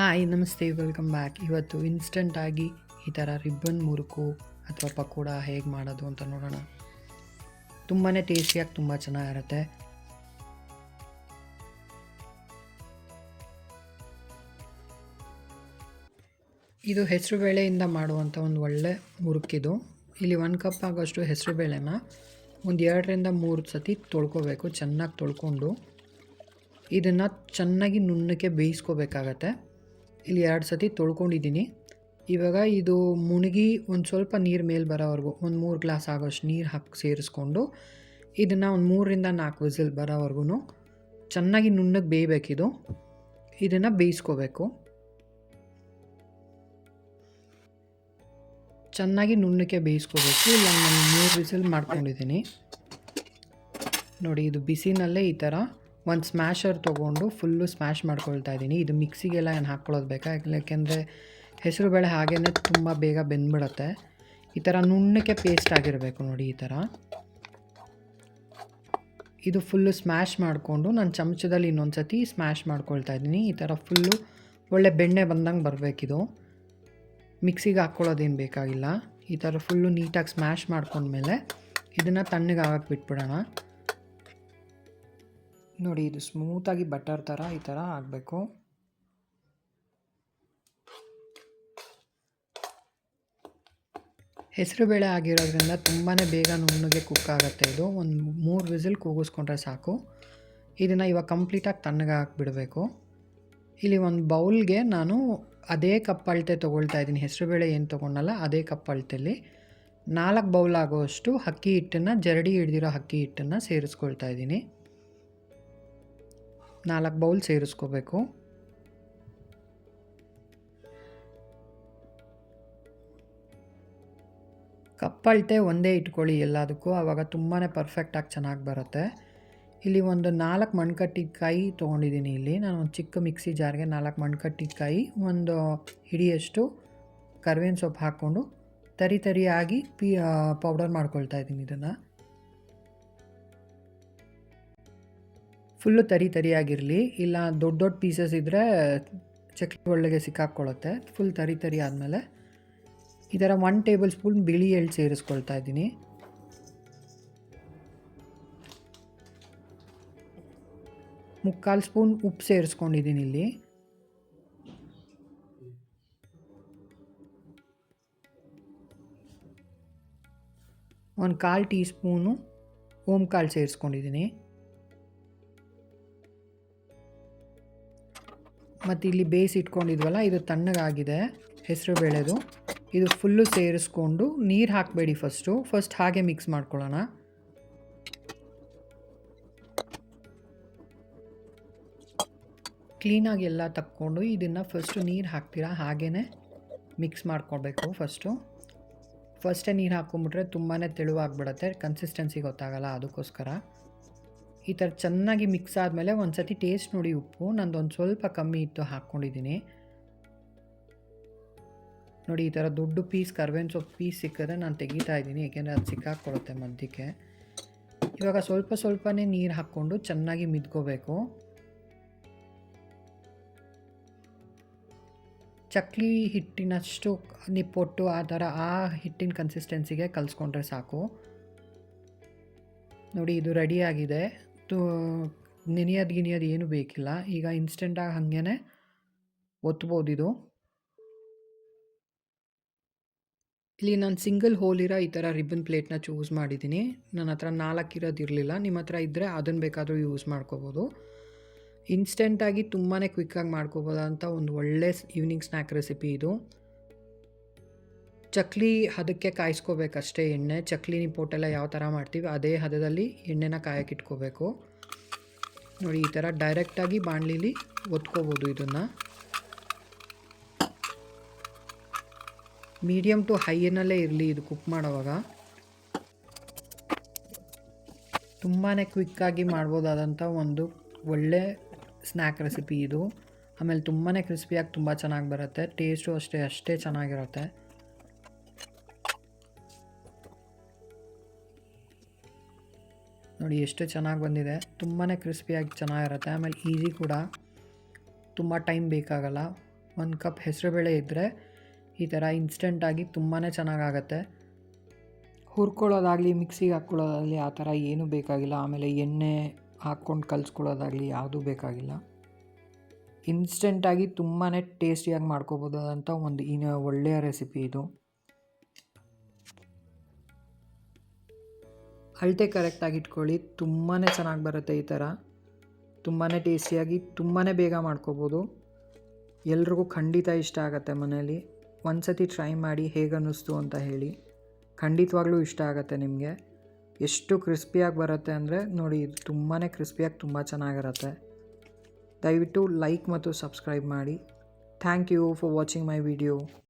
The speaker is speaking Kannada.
ಹಾಯ್ ನಮಸ್ತೆ ವೆಲ್ಕಮ್ ಬ್ಯಾಕ್. ಇವತ್ತು ಇನ್ಸ್ಟಂಟಾಗಿ ಈ ಥರ ರಿಬ್ಬನ್ ಮುರುಕು ಅಥವಾ ಪಕೋಡ ಹೇಗೆ ಮಾಡೋದು ಅಂತ ನೋಡೋಣ. ತುಂಬಾ ಟೇಸ್ಟಿಯಾಗಿ ತುಂಬ ಚೆನ್ನಾಗಿರುತ್ತೆ. ಇದು ಹೆಸರುಬೇಳೆಯಿಂದ ಮಾಡುವಂಥ ಒಂದು ಒಳ್ಳೆ ಮುರುಕಿದು. ಇಲ್ಲಿ 1 ಕಪ್ ಆಗೋಷ್ಟು ಹೆಸರುಬೇಳೆನ ಒಂದು 2ರಿಂದ 3 ಸತಿ ತೊಳ್ಕೊಬೇಕು. ಚೆನ್ನಾಗಿ ತೊಳ್ಕೊಂಡು ಇದನ್ನು ಚೆನ್ನಾಗಿ ನುಣ್ಣಕ್ಕೆ ಬೇಯಿಸ್ಕೋಬೇಕಾಗತ್ತೆ. ಇಲ್ಲಿ 2 ಸತಿ ತೊಳ್ಕೊಂಡಿದ್ದೀನಿ. ಇವಾಗ ಇದು ಮುಳುಗಿ ಒಂದು ಸ್ವಲ್ಪ ನೀರು ಮೇಲೆ ಬರೋವರೆಗೂ ಒಂದು 3 ಗ್ಲಾಸ್ ಆಗೋಷ್ಟು ನೀರು ಹಾಕಿ ಸೇರಿಸ್ಕೊಂಡು ಇದನ್ನು ಒಂದು 3ರಿಂದ 4 ವಿಸಿಲ್ ಬರೋವರೆಗೂ ಚೆನ್ನಾಗಿ ನುಣ್ಣಗೆ ಬೇಯಬೇಕಿದು. ಇದನ್ನು ಬೇಯಿಸ್ಕೋಬೇಕು. ಚೆನ್ನಾಗಿ ನುಣ್ಣಕ್ಕೆ ಬೇಯಿಸ್ಕೋಬೇಕು. ಇಲ್ಲ ನಾನು 3 ವಿಸಿಲ್ ಮಾಡ್ಕೊಂಡಿದ್ದೀನಿ ನೋಡಿ. ಇದು ಬಿಸಿನಲ್ಲೇ ಈ ಥರ ಒಂದು ಸ್ಮ್ಯಾಶರ್ ತೊಗೊಂಡು ಫುಲ್ಲು ಸ್ಮ್ಯಾಶ್ ಮಾಡ್ಕೊಳ್ತಾ ಇದ್ದೀನಿ. ಇದು ಮಿಕ್ಸಿಗೆಲ್ಲ ಏನು ಹಾಕ್ಕೊಳ್ಳೋದು ಬೇಕಾ, ಯಾಕೆಂದರೆ ಹೆಸರುಬೇಳೆ ಹಾಗೇ ತುಂಬ ಬೇಗ ಬೆಂದ್ಬಿಡುತ್ತೆ. ಈ ಥರ ನುಣ್ಣಕ್ಕೆ ಪೇಸ್ಟ್ ಆಗಿರಬೇಕು ನೋಡಿ. ಈ ಥರ ಇದು ಫುಲ್ಲು ಸ್ಮ್ಯಾಶ್ ಮಾಡಿಕೊಂಡು ನಾನು ಚಮಚದಲ್ಲಿ ಇನ್ನೊಂದು ಸತಿ ಸ್ಮ್ಯಾಶ್ ಮಾಡ್ಕೊಳ್ತಾ ಇದ್ದೀನಿ. ಈ ಥರ ಫುಲ್ಲು ಒಳ್ಳೆ ಬೆಣ್ಣೆ ಬಂದಂಗೆ ಬರಬೇಕಿದು. ಮಿಕ್ಸಿಗೆ ಹಾಕ್ಕೊಳ್ಳೋದೇನು ಬೇಕಾಗಿಲ್ಲ. ಈ ಥರ ಫುಲ್ಲು ನೀಟಾಗಿ ಸ್ಮ್ಯಾಶ್ ಮಾಡ್ಕೊಂಡ್ಮೇಲೆ ಇದನ್ನು ತಣ್ಣಗೆ ಆಗಕ್ಕೆ ಬಿಟ್ಬಿಡೋಣ ನೋಡಿ. ಇದು ಸ್ಮೂತಾಗಿ ಬಟರ್ ಥರ ಈ ಥರ ಆಗಬೇಕು. ಹೆಸರುಬೇಳೆ ಆಗಿರೋದ್ರಿಂದ ತುಂಬಾ ಬೇಗ ನುಣ್ಣಗೆ ಕುಕ್ ಆಗುತ್ತೆ. ಇದು ಒಂದು 3 ವಿಸಿಲ್ ಕೂಗಿಸ್ಕೊಂಡ್ರೆ ಸಾಕು. ಇದನ್ನು ಇವಾಗ ಕಂಪ್ಲೀಟಾಗಿ ತಣ್ಣಗೆ ಹಾಕಿಬಿಡಬೇಕು. ಇಲ್ಲಿ ಒಂದು ಬೌಲ್ಗೆ ನಾನು ಅದೇ ಕಪ್ ಅಳತೆ ತೊಗೊಳ್ತಾ ಇದ್ದೀನಿ. ಹೆಸರುಬೇಳೆ ಏನು ತೊಗೊಂಡಲ್ಲ ಅದೇ ಕಪ್ ಅಳತೆಯಲ್ಲಿ 4 ಬೌಲ್ ಆಗೋಷ್ಟು ಅಕ್ಕಿ ಹಿಟ್ಟನ್ನು, ಜರಡಿ ಹಿಡ್ದಿರೋ ಅಕ್ಕಿ ಹಿಟ್ಟನ್ನು ಸೇರಿಸ್ಕೊಳ್ತಾ ಇದ್ದೀನಿ. 4 ಬೌಲ್ ಸೇರಿಸ್ಕೋಬೇಕು. ಕಪ್ ಅಳತೆ ಒಂದೇ ಇಟ್ಕೊಳ್ಳಿ ಎಲ್ಲದಕ್ಕೂ, ಆವಾಗ ತುಂಬಾ ಪರ್ಫೆಕ್ಟಾಗಿ ಚೆನ್ನಾಗಿ ಬರುತ್ತೆ. ಇಲ್ಲಿ ಒಂದು 4 ಮಣ್ಕಟ್ಟಿಕಾಯಿ ತೊಗೊಂಡಿದ್ದೀನಿ. ಇಲ್ಲಿ ನಾನು ಒಂದು ಚಿಕ್ಕ ಮಿಕ್ಸಿ ಜಾರ್ಗೆ 4 ಮಣ್ಕಟ್ಟಿಕಾಯಿ, ಒಂದು ಹಿಡಿಯಷ್ಟು ಕರ್ಬೇವಿನ ಸೊಪ್ಪು ಹಾಕ್ಕೊಂಡು ತರಿಯಾಗಿ ಪೌಡರ್ ಮಾಡ್ಕೊಳ್ತಾ ಇದ್ದೀನಿ. ಇದನ್ನು ಫುಲ್ಲು ತರಿಯಾಗಿರಲಿ, ಇಲ್ಲ ದೊಡ್ಡ ಪೀಸಸ್ ಇದ್ದರೆ ಚಕ್ಲಿ ಒಳಗೆ ಸಿಕ್ಕಾಕ್ಕೊಳ್ಳುತ್ತೆ. ಫುಲ್ ತರಿ ಆದಮೇಲೆ ಈ ಥರ 1 ಟೇಬಲ್ ಸ್ಪೂನ್ ಬಿಳಿ ಎಳ್ಳು ಸೇರಿಸ್ಕೊಳ್ತಾ ಇದ್ದೀನಿ. ಮುಕ್ಕಾಲು ಸ್ಪೂನ್ ಉಪ್ಪು ಸೇರಿಸ್ಕೊಂಡಿದ್ದೀನಿ. ಇಲ್ಲಿ ಒಂದು 1/4 ಟೀ ಸ್ಪೂನು ಓಂಕಾಳು ಸೇರಿಸ್ಕೊಂಡಿದ್ದೀನಿ. ಮತ್ತು ಇಲ್ಲಿ ಬೇಯಿಸಿ ಇಟ್ಕೊಂಡಿದ್ವಲ್ಲ, ಇದು ತಣ್ಣಗಾಗಿದೆ ಹೆಸರು ಬೇಳೆದು. ಇದು ಫುಲ್ಲು ಸೇರಿಸ್ಕೊಂಡು ನೀರು ಹಾಕಬೇಡಿ. ಫಸ್ಟ್ ಹಾಗೆ ಮಿಕ್ಸ್ ಮಾಡ್ಕೊಳ್ಳೋಣ. ಕ್ಲೀನಾಗಿ ಎಲ್ಲ ತಕ್ಕೊಂಡು ಇದನ್ನು ಫಸ್ಟು ನೀರು ಹಾಕ್ತೀರಾ ಹಾಗೇ ಮಿಕ್ಸ್ ಮಾಡ್ಕೊಳ್ಬೇಕು. ಫಸ್ಟೇ ನೀರು ಹಾಕ್ಕೊಂಬಿಟ್ರೆ ತುಂಬಾ ತೆಳುವಾಗಿಬಿಡುತ್ತೆ, ಕನ್ಸಿಸ್ಟೆನ್ಸಿ ಗೊತ್ತಾಗಲ್ಲ. ಅದಕ್ಕೋಸ್ಕರ ಈ ಥರ ಚೆನ್ನಾಗಿ ಮಿಕ್ಸ್ ಆದಮೇಲೆ ಒಂದು ಸತಿ ಟೇಸ್ಟ್ ನೋಡಿ. ಉಪ್ಪು ನಂದೊಂದು ಸ್ವಲ್ಪ ಕಮ್ಮಿ ಇತ್ತು, ಹಾಕ್ಕೊಂಡಿದ್ದೀನಿ ನೋಡಿ. ಈ ಥರ ದೊಡ್ಡ ಪೀಸ್ ಕರ್ಬೇವಿನ ಸೊಪ್ಪು ಪೀಸ್ ಸಿಕ್ಕಿದ್ರೆ ನಾನು ತೆಗಿತಾ ಇದ್ದೀನಿ, ಏಕೆಂದರೆ ಅದು ಸಿಕ್ಕಾಕ್ಕೊಳುತ್ತೆ ಮಧ್ಯಕ್ಕೆ. ಇವಾಗ ಸ್ವಲ್ಪನೇ ನೀರು ಹಾಕ್ಕೊಂಡು ಚೆನ್ನಾಗಿ ಮಿದ್ಕೋಬೇಕು. ಚಕ್ಲಿ ಹಿಟ್ಟಿನಷ್ಟು ನಿಪ್ಪೊಟ್ಟು ಆ ಥರ ಆ ಹಿಟ್ಟಿನ ಕನ್ಸಿಸ್ಟೆನ್ಸಿಗೆ ಕಲಿಸ್ಕೊಂಡ್ರೆ ಸಾಕು ನೋಡಿ. ಇದು ರೆಡಿಯಾಗಿದೆ. ನೆನೆಯೋದು ಏನು ಬೇಕಿಲ್ಲ. ಈಗ ಇನ್ಸ್ಟೆಂಟಾಗಿ ಹಾಗೇ ಒತ್ಬೋದು. ಇದು ಇಲ್ಲಿ ನಾನು ಸಿಂಗಲ್ ಹೋಲ್ ಇರೋ ಈ ಥರ ರಿಬ್ಬನ್ ಪ್ಲೇಟ್ನ ಚೂಸ್ ಮಾಡಿದ್ದೀನಿ. ನನ್ನ ಹತ್ರ 4 ಇರೋದಿರಲಿಲ್ಲ. ನಿಮ್ಮ ಹತ್ರ ಇದ್ದರೆ ಅದನ್ನು ಬೇಕಾದರೂ ಯೂಸ್ ಮಾಡ್ಕೋಬೋದು. ಇನ್ಸ್ಟೆಂಟಾಗಿ ತುಂಬಾ ಕ್ವಿಕ್ಕಾಗಿ ಮಾಡ್ಕೋಬೋದಂಥ ಒಂದು ಒಳ್ಳೆ ಈವ್ನಿಂಗ್ ಸ್ನ್ಯಾಕ್ ರೆಸಿಪಿ ಇದು. ಚಕ್ಲಿ ಹದಕ್ಕೆ ಕಾಯಿಸ್ಕೋಬೇಕಷ್ಟೇ ಎಣ್ಣೆ. ಚಕ್ಲಿ ನಿಪ್ಪೊಟ್ಟೆಲ್ಲ ಯಾವ ಥರ ಮಾಡ್ತೀವಿ ಅದೇ ಹದದಲ್ಲಿ ಎಣ್ಣೆನ ಕಾಯಕ್ಕೆ ಇಟ್ಕೋಬೇಕು ನೋಡಿ. ಈ ಥರ ಡೈರೆಕ್ಟಾಗಿ ಬಾಣಲಿಲಿ ಒತ್ಕೋಬೋದು. ಇದನ್ನು ಮೀಡಿಯಮ್ ಟು ಹೈನಲ್ಲೇ ಇರಲಿ ಇದು ಕುಕ್ ಮಾಡೋವಾಗ. ತುಂಬಾ ಕ್ವಿಕ್ಕಾಗಿ ಮಾಡ್ಬೋದಾದಂಥ ಒಂದು ಒಳ್ಳೆ ಸ್ನ್ಯಾಕ್ ರೆಸಿಪಿ ಇದು. ಆಮೇಲೆ ತುಂಬಾ ಕ್ರಿಸ್ಪಿಯಾಗಿ ತುಂಬ ಚೆನ್ನಾಗಿ ಬರುತ್ತೆ. ಟೇಸ್ಟು ಅಷ್ಟೇ ಚೆನ್ನಾಗಿರುತ್ತೆ. ನೋಡಿ ಎಷ್ಟು ಚೆನ್ನಾಗಿ ಬಂದಿದೆ. ತುಂಬಾ ಕ್ರಿಸ್ಪಿಯಾಗಿ ಚೆನ್ನಾಗಿರುತ್ತೆ. ಆಮೇಲೆ ಈಸಿ ಕೂಡ, ತುಂಬ ಟೈಮ್ ಬೇಕಾಗಲ್ಲ. 1 ಕಪ್ ಹೆಸರುಬೇಳೆ ಇದ್ದರೆ ಈ ಥರ ಇನ್ಸ್ಟೆಂಟಾಗಿ ತುಂಬಾ ಚೆನ್ನಾಗಾಗತ್ತೆ. ಹುರ್ಕೊಳ್ಳೋದಾಗಲಿ ಮಿಕ್ಸಿಗೆ ಹಾಕ್ಕೊಳ್ಳೋದಾಗಲಿ ಆ ಥರ ಏನೂ ಬೇಕಾಗಿಲ್ಲ. ಆಮೇಲೆ ಎಣ್ಣೆ ಹಾಕ್ಕೊಂಡು ಕಲಿಸ್ಕೊಳ್ಳೋದಾಗಲಿ ಯಾವುದೂ ಬೇಕಾಗಿಲ್ಲ. ಇನ್ಸ್ಟೆಂಟಾಗಿ ತುಂಬಾ ಟೇಸ್ಟಿಯಾಗಿ ಮಾಡ್ಕೋಬೋದಾದಂಥ ಒಂದು ಒಳ್ಳೆಯ ರೆಸಿಪಿ ಇದು. ಅಳತೆ ಕರೆಕ್ಟಾಗಿ ಇಟ್ಕೊಳ್ಳಿ, ತುಂಬಾ ಚೆನ್ನಾಗಿ ಬರುತ್ತೆ ಈ ಥರ. ತುಂಬಾ ಟೇಸ್ಟಿಯಾಗಿ ತುಂಬಾ ಬೇಗ ಮಾಡ್ಕೋಬೋದು. ಎಲ್ರಿಗೂ ಖಂಡಿತ ಇಷ್ಟ ಆಗುತ್ತೆ ಮನೇಲಿ. ಒಂದು ಸತಿ ಟ್ರೈ ಮಾಡಿ ಹೇಗನ್ನಿಸ್ತು ಅಂತ ಹೇಳಿ. ಖಂಡಿತವಾಗ್ಲೂ ಇಷ್ಟ ಆಗುತ್ತೆ ನಿಮಗೆ. ಎಷ್ಟು ಕ್ರಿಸ್ಪಿಯಾಗಿ ಬರುತ್ತೆ ಅಂದರೆ ನೋಡಿ, ಇದು ತುಂಬಾ ಕ್ರಿಸ್ಪಿಯಾಗಿ ತುಂಬ ಚೆನ್ನಾಗಿರುತ್ತೆ. ದಯವಿಟ್ಟು ಲೈಕ್ ಮತ್ತು ಸಬ್ಸ್ಕ್ರೈಬ್ ಮಾಡಿ. Thank you for watching my video.